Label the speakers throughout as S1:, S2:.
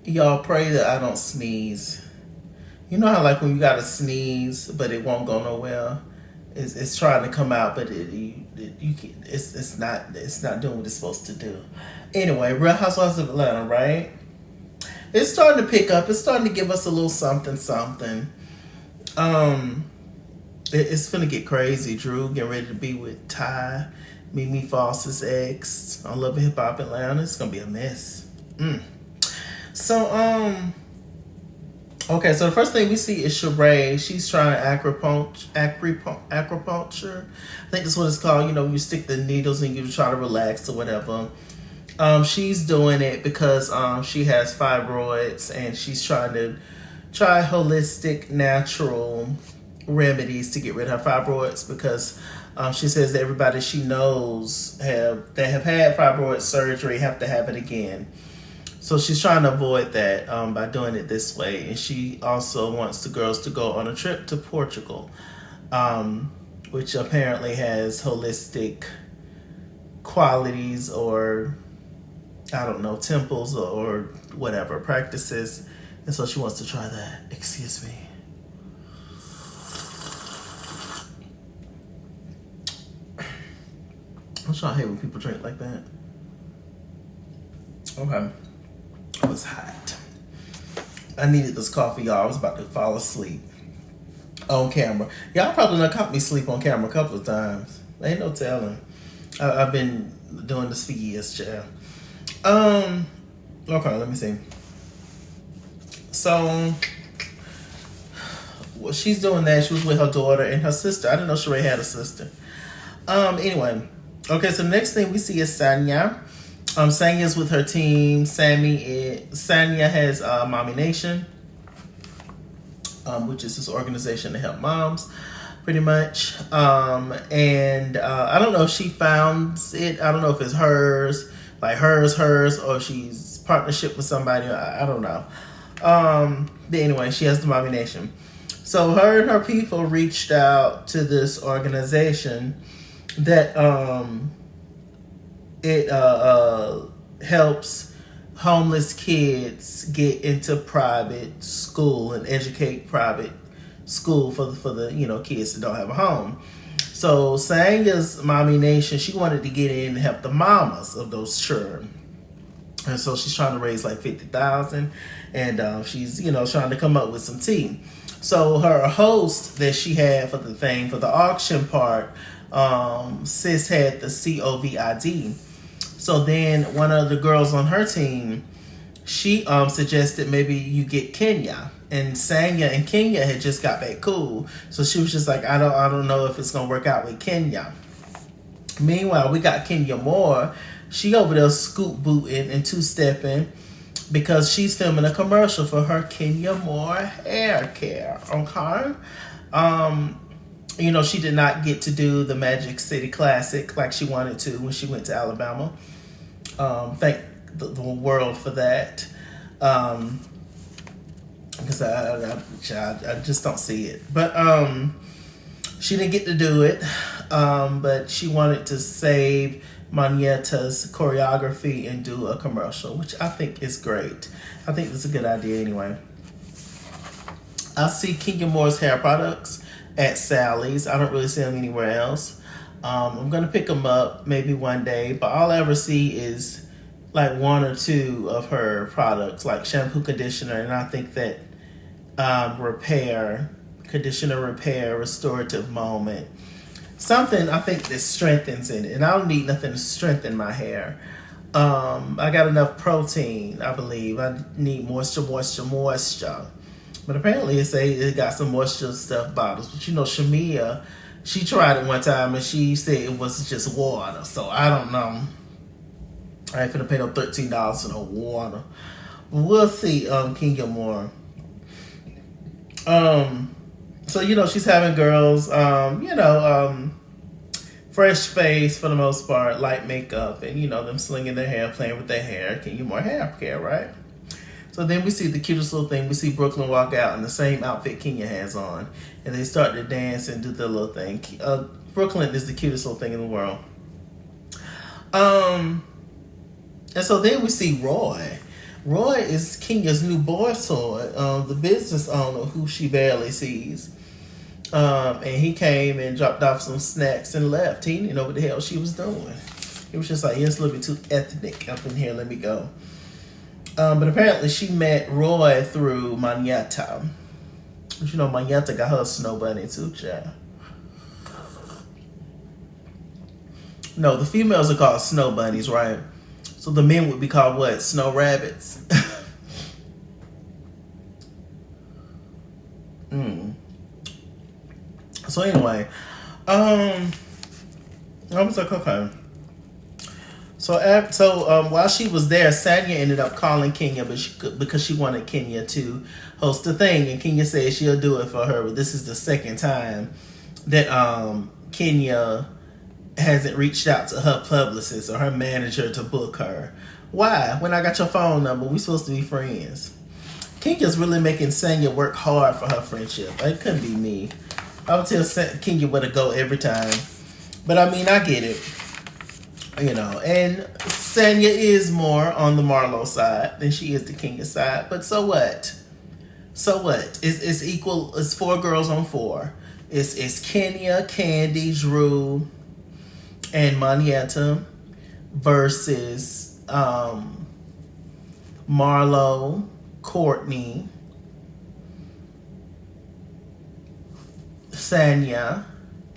S1: Y'all pray that I don't sneeze. You know how like when you gotta sneeze, but it won't go nowhere. It's trying to come out, but it's not doing what it's supposed to do. Anyway, Real Housewives of Atlanta, right? It's starting to pick up. It's starting to give us a little something, something. Um, it's gonna get crazy. Drew getting ready to be with Ty, Mimi Foss's ex on Love and Hip Hop Atlanta. It's gonna be a mess. Mm. So okay. So the first thing we see is Sheree. She's trying acupuncture. I think that's what it's called. You know, you stick the needles and you try to relax or whatever. She's doing it because she has fibroids and she's trying to try holistic, natural remedies to get rid of her fibroids because she says that everybody she knows that have had fibroid surgery have to have it again. So she's trying to avoid that by doing it this way. And she also wants the girls to go on a trip to Portugal, which apparently has holistic qualities or, I don't know, temples or whatever, practices. And so she wants to try that. Excuse me. I'm trying to hate when people drink like that. Okay. It was hot. I needed this coffee, y'all. I was about to fall asleep on camera. Y'all probably done caught me sleep on camera a couple of times. Ain't no telling. I've been doing this for years, child. Okay, let me see. So, well, she's doing that. She was with her daughter and her sister. I didn't know Sheree had a sister. Anyway. Okay, so the next thing we see is Sanya. Sanya's with her team. Sanya has Mommy Nation, which is this organization to help moms, pretty much. And I don't know if she founds it. I don't know if it's hers, like hers, or if she's partnership with somebody. I don't know. But anyway, she has the Mommy Nation. So her and her people reached out to this organization that it helps homeless kids get into private school and educate private school for the kids that don't have a home. So Sanya's Mommy Nation, she wanted to get in and help the mamas of those children. And so she's trying to raise like 50,000, and she's trying to come up with some tea. So her host that she had for the auction part, sis had the COVID. So then one of the girls on her team, she suggested maybe you get Kenya. And Sanya and Kenya had just got back cool. So she was just like, I don't know if it's gonna work out with Kenya. Meanwhile, we got Kenya Moore. She over there scoop booting and two-stepping because she's filming a commercial for her Kenya Moore hair care. Okay. She did not get to do the Magic City Classic like she wanted to when she went to Alabama. Thank the world for that. Because I just don't see it. But she didn't get to do it. But she wanted to save Manieta's choreography and do a commercial, which I think is great. I think it's a good idea anyway. I see Kenya Moore's hair products at Sally's. I don't really see them anywhere else. I'm going to pick them up maybe one day, but all I ever see is like one or two of her products, like shampoo, conditioner, and I think that conditioner repair, restorative moment. Something I think that strengthens in it, and I don't need nothing to strengthen my hair. I got enough protein, I believe. I need moisture. But apparently it got some moisture stuff bottles. But Shamia, she tried it one time and she said it was just water. So I don't know. I ain't finna pay no $13 for no water. We'll see, Kenya Moore. So, she's having girls, fresh face for the most part, light makeup, and, them slinging their hair, playing with their hair. Kenya Moore hair care, right? So then we see the cutest little thing. We see Brooklyn walk out in the same outfit Kenya has on. And they start to dance and do their little thing. Brooklyn is the cutest little thing in the world. And so then we see Roy. Roy is Kenya's new boy toy, the business owner who she barely sees. And he came and dropped off some snacks and left. He didn't know what the hell she was doing. He was just like, yeah, it's a little bit too ethnic up in here. Let me go. But apparently she met Roy through Manyata. But you know, Manyata got her a snow bunny too, child. No, the females are called snow bunnies, right? So the men would be called what? Snow rabbits. So anyway, I was like, okay. So while she was there, Sanya ended up calling Kenya, because she wanted Kenya to host a thing, and Kenya said she'll do it for her. But this is the second time that Kenya hasn't reached out to her publicist or her manager to book her. Why? When I got your phone number, we supposed to be friends. Kenya's really making Sanya work hard for her friendship. It couldn't be me. I would tell Kenya where to go every time. But I mean, I get it. You know, and Sanya is more on the Marlo side than she is the Kenya side. But so what? So what? It's equal. It's 4 girls on 4. It's Kenya, Candy, Drew, and Manietta versus Marlo, Courtney, Sanya,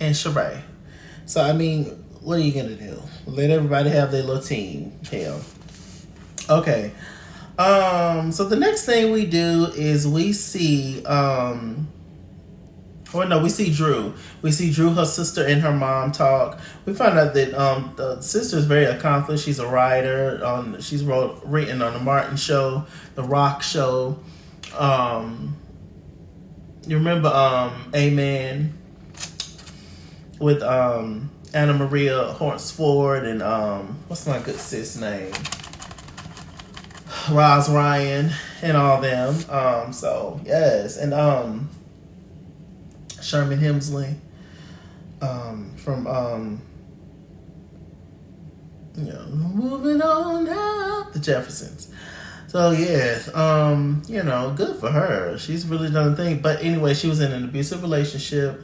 S1: and Sheree. So I mean, what are you gonna do? Let everybody have their little team. Hell. Okay. So the next thing we do is we see we see Drew. We see Drew, her sister, and her mom talk. We find out that the sister is very accomplished. She's a writer. She's written on the Martin Show, the Rock Show. You remember Amen with Anna Maria Hornsford and what's my good sis name? Roz Ryan and all them. So yes, and Sherman Hemsley from moving on up, the Jeffersons. So yes, good for her. She's really done a thing. But anyway, she was in an abusive relationship.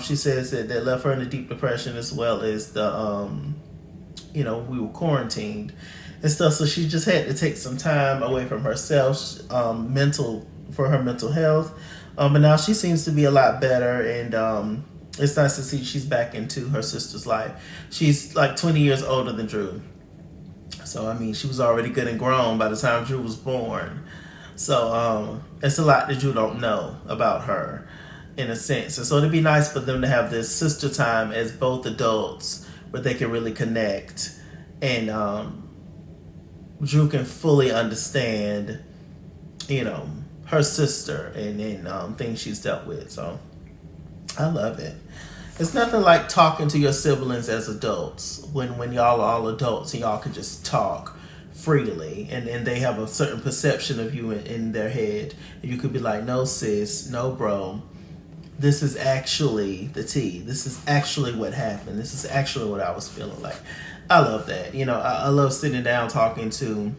S1: She says that left her in a deep depression, as well as the we were quarantined and stuff. So she just had to take some time away from herself, for her mental health. But now she seems to be a lot better, and it's nice to see she's back into her sister's life. She's like 20 years older than Drew. So, I mean, she was already good and grown by the time Drew was born. So, it's a lot that Drew don't know about her, in a sense. And so it'd be nice for them to have this sister time as both adults, where they can really connect, and Drew can fully understand, her sister and things she's dealt with. So I love it. It's nothing like talking to your siblings as adults, when y'all are all adults and y'all can just talk freely, and they have a certain perception of you in their head. And you could be like, no sis, no bro, this is actually the tea. This is actually what happened. This is actually what I was feeling like. I love that. I love sitting down talking to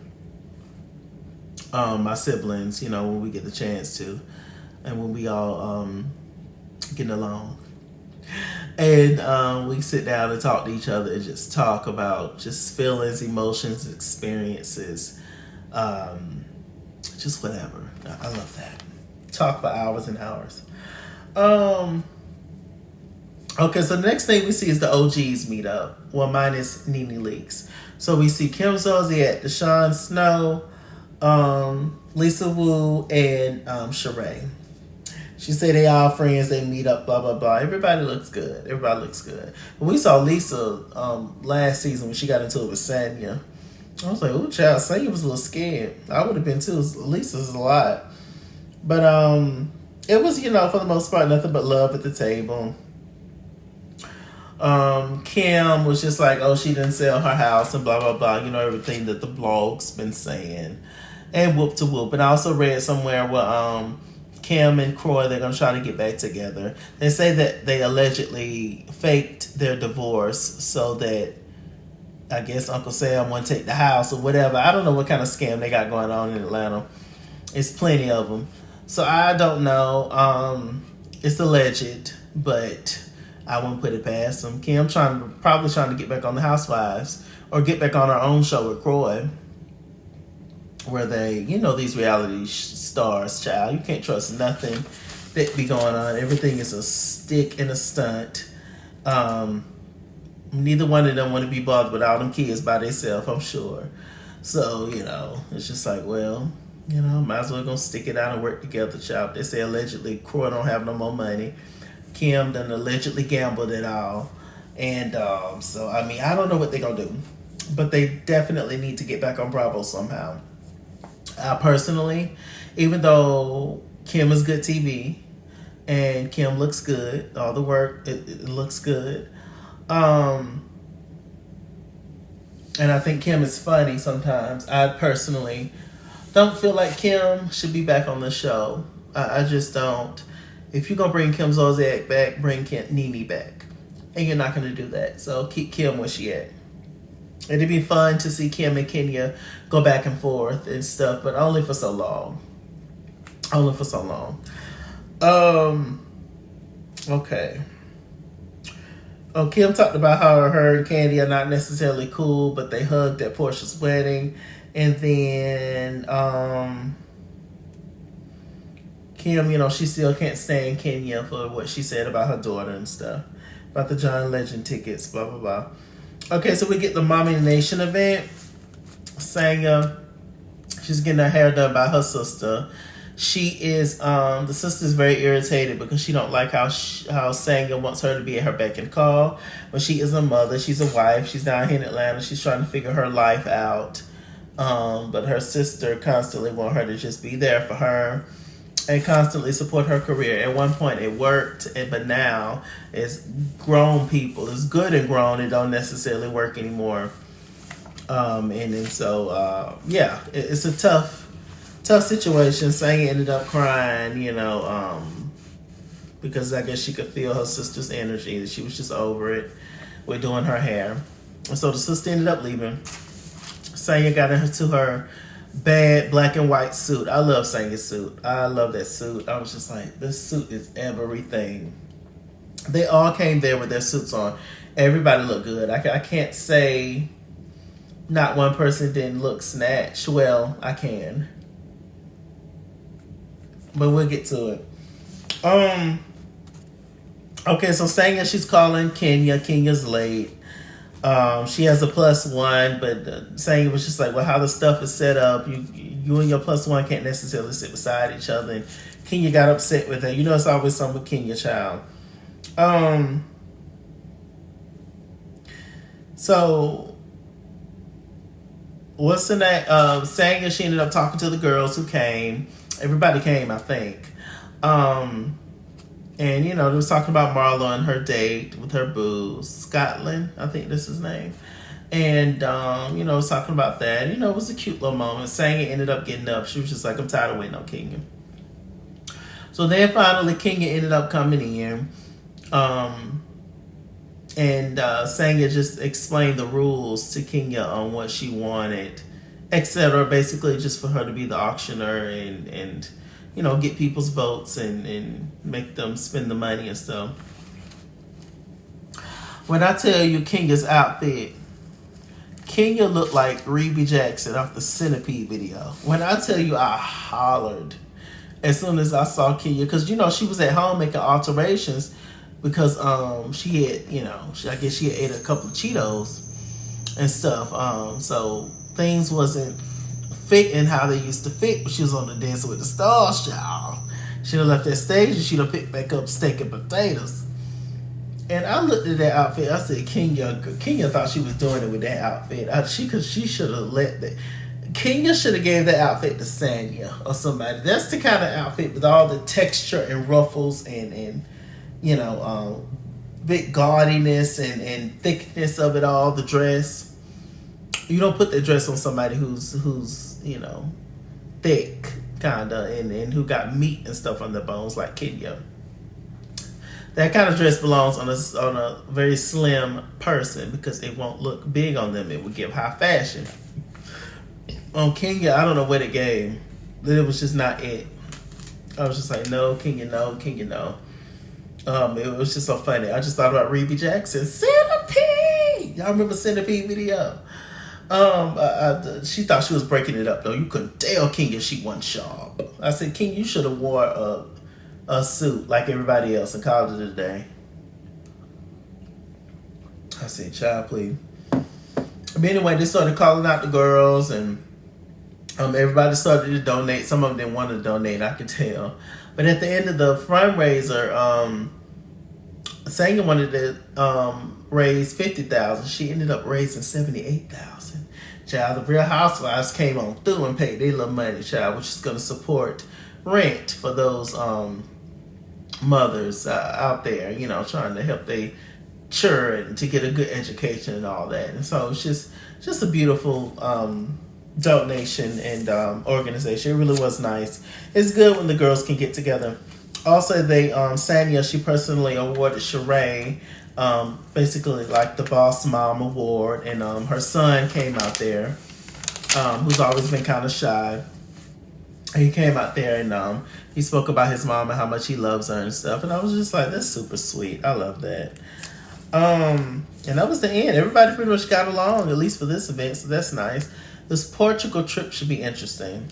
S1: my siblings, when we get the chance to, and when we all getting along. And we sit down and talk to each other and just talk about just feelings, emotions, experiences, just whatever. I love that. Talk for hours and hours. Okay, so the next thing we see is the OGs meet up. Well, minus Nene Leakes. So we see Kim Zolciak, Deshaun Snow, Lisa Wu, and Sheree. She said they all friends, they meet up, blah, blah, blah. Everybody looks good. When we saw Lisa last season when she got into it with Sanya, I was like, oh, child, Sanya was a little scared. I would have been too. Lisa's a lot. But it was, for the most part, nothing but love at the table. Kim was just like, oh, she didn't sell her house and blah, blah, blah. Everything that the blog's been saying. And whoop to whoop. And I also read somewhere where Kim and Croy, they're going to try to get back together. They say that they allegedly faked their divorce so that I guess Uncle Sam want to take the house or whatever. I don't know what kind of scam they got going on in Atlanta. It's plenty of them. So I don't know. It's alleged, but I wouldn't put it past them. Kim probably trying to get back on the Housewives or get back on her own show with RHOA, where they, these reality stars, child. You can't trust nothing that be going on. Everything is a stick and a stunt. Neither one of them want to be bothered with all them kids by themselves, I'm sure. So, it's just like, well, might as well gonna stick it out and work together, child. They say allegedly RHOA don't have no more money. Kim done allegedly gambled it all. And so, I don't know what they're gonna do. But they definitely need to get back on Bravo somehow. Personally, even though Kim is good TV and Kim looks good, all the work, it looks good. And I think Kim is funny sometimes. I personally don't feel like Kim should be back on the show. I just don't. If you're going to bring Kim Zolciak back, bring Nene back. And you're not going to do that. So keep Kim where she at. It'd be fun to see Kim and Kenya go back and forth and stuff, but only for so long. Only for so long. Okay. Oh, Kim talked about how her and Candy are not necessarily cool, but they hugged at Portia's wedding. And then Kim, she still can't stand Kenya for what she said about her daughter and stuff. About the John Legend tickets, blah, blah, blah. Okay, so we get the Mommy Nation event. Sanya, she's getting her hair done by her sister. She is, the sister's very irritated because she don't like how Sanya wants her to be at her beck and call. But she is a mother, she's a wife, she's down here in Atlanta, she's trying to figure her life out. But her sister constantly want her to just be there for her and constantly support her career. At one point it worked, but now it's grown people. It's good and grown. It don't necessarily work anymore. It's a tough situation. Sanya ended up crying, because I guess she could feel her sister's energy. That she was just over it with doing her hair. And so the sister ended up leaving. Sanya got into her bad black and white suit. I love Sanya's suit. I love that suit. I was just like, this suit is everything. They all came there with their suits on. Everybody looked good. I can't say not one person didn't look snatched. Well, I can. But we'll get to it. Okay, so Sanya, she's calling Kenya. Kenya's late. She has a +1, but Sanya was just like, well, how the stuff is set up, you and your +1 can't necessarily sit beside each other. And Kenya got upset with her. It's always something with Kenya, child. So what's the name? Sanya, she ended up talking to the girls who came. Everybody came, I think. And, they was talking about Marlo and her date with her boo, Scotland, I think that's his name. And, was talking about that. It was a cute little moment. Sanya ended up getting up. She was just like, I'm tired of waiting on Kenya. So then finally Kenya ended up coming in. And Sanya just explained the rules to Kenya on what she wanted, etc. Basically just for her to be the auctioneer and get people's votes and make them spend the money and stuff. When I tell you Kenya's outfit, Kenya looked like Rebe Jackson off the Centipede video. When I tell you, I hollered as soon as I saw Kenya, because she was at home making alterations because she had, I guess she had ate a couple of Cheetos and stuff. So things wasn't fitting how they used to fit when she was on the Dancing with the Stars, y'all. She'd have left that stage and she'd have picked back up steak and potatoes. And I looked at that outfit. I said, Kenya thought she was doing it with that outfit. She should have let that. Kenya should have gave that outfit to Sanya or somebody. That's the kind of outfit with all the texture and ruffles and big gaudiness and thickness of it all. The dress. You don't put the dress on somebody who's thick, kinda, and who got meat and stuff on their bones like Kenya. That kind of dress belongs on a very slim person because it won't look big on them. It would give high fashion. On Kenya, I don't know what it gave. It was just not it. I was just like, no, Kenya, no, Kenya, no. It was just so funny. I just thought about Rebe Jackson. Centipede! Y'all remember Centipede video? She thought she was breaking it up though. You couldn't tell Kenya she wasn't sharp. I said, Kenya, you should have wore a suit like everybody else and called it a day. I said, child, please. But anyway, they started calling out the girls and everybody started to donate. Some of them didn't want to donate, I could tell. But at the end of the fundraiser, Sanya wanted to raise $50,000. She ended up raising $78,000. Child, the Real Housewives came on through and paid their little money, child, which is going to support rent for those mothers out there, you know, trying to help their children to get a good education and all that. And so it's just a beautiful donation and organization. It really was nice. It's good when the girls can get together. Also, they Sanya, she personally awarded Sheree basically like the Boss Mom Award, and her son came out there, who's always been kind of shy. He came out there and he spoke about his mom and how much he loves her and stuff, and I was just like, that's super sweet. I love that. And that was the end. Everybody pretty much got along, at least for this event, so that's nice. This Portugal trip should be interesting.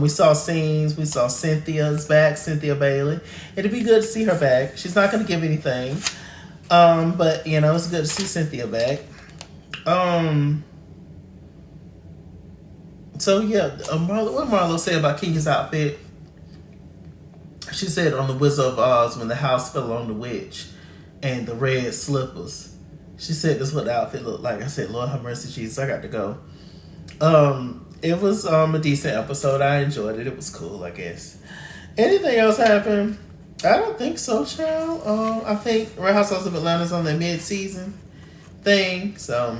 S1: We saw scenes. We saw Cynthia's back, Cynthia Bailey. It'd be good to see her back. She's not going to give anything. But, you know, it's good to see Cynthia back. So, yeah, what Marlo said about Kenya's outfit. She said on The Wizard of Oz, when the house fell on the witch and the red slippers. She said this is what the outfit looked like. I said, Lord have mercy, Jesus, I got to go. It was a decent episode. I enjoyed it. It was cool, I guess. Anything else happen? I don't think so, child. I think Real Housewives of Atlanta's on their mid-season thing. So,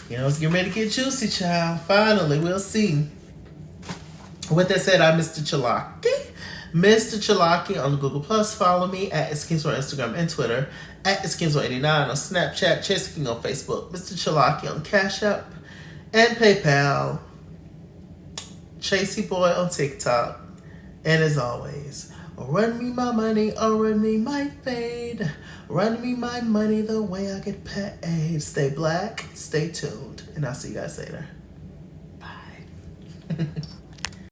S1: you know, it's getting ready to get juicy, child. Finally, we'll see. With that said, I'm MrChalaki. MrChalaki on Google+. Follow me at @SkinsWorld Instagram and Twitter. At @SkinsWorld89 on Snapchat. Chase King on Facebook. MrChalaki on Cash App and PayPal. Chasey Boy on TikTok. And as always, run me my money or run me my fade. Run me my money the way I get paid. Stay black, stay tuned, and I'll see you guys later.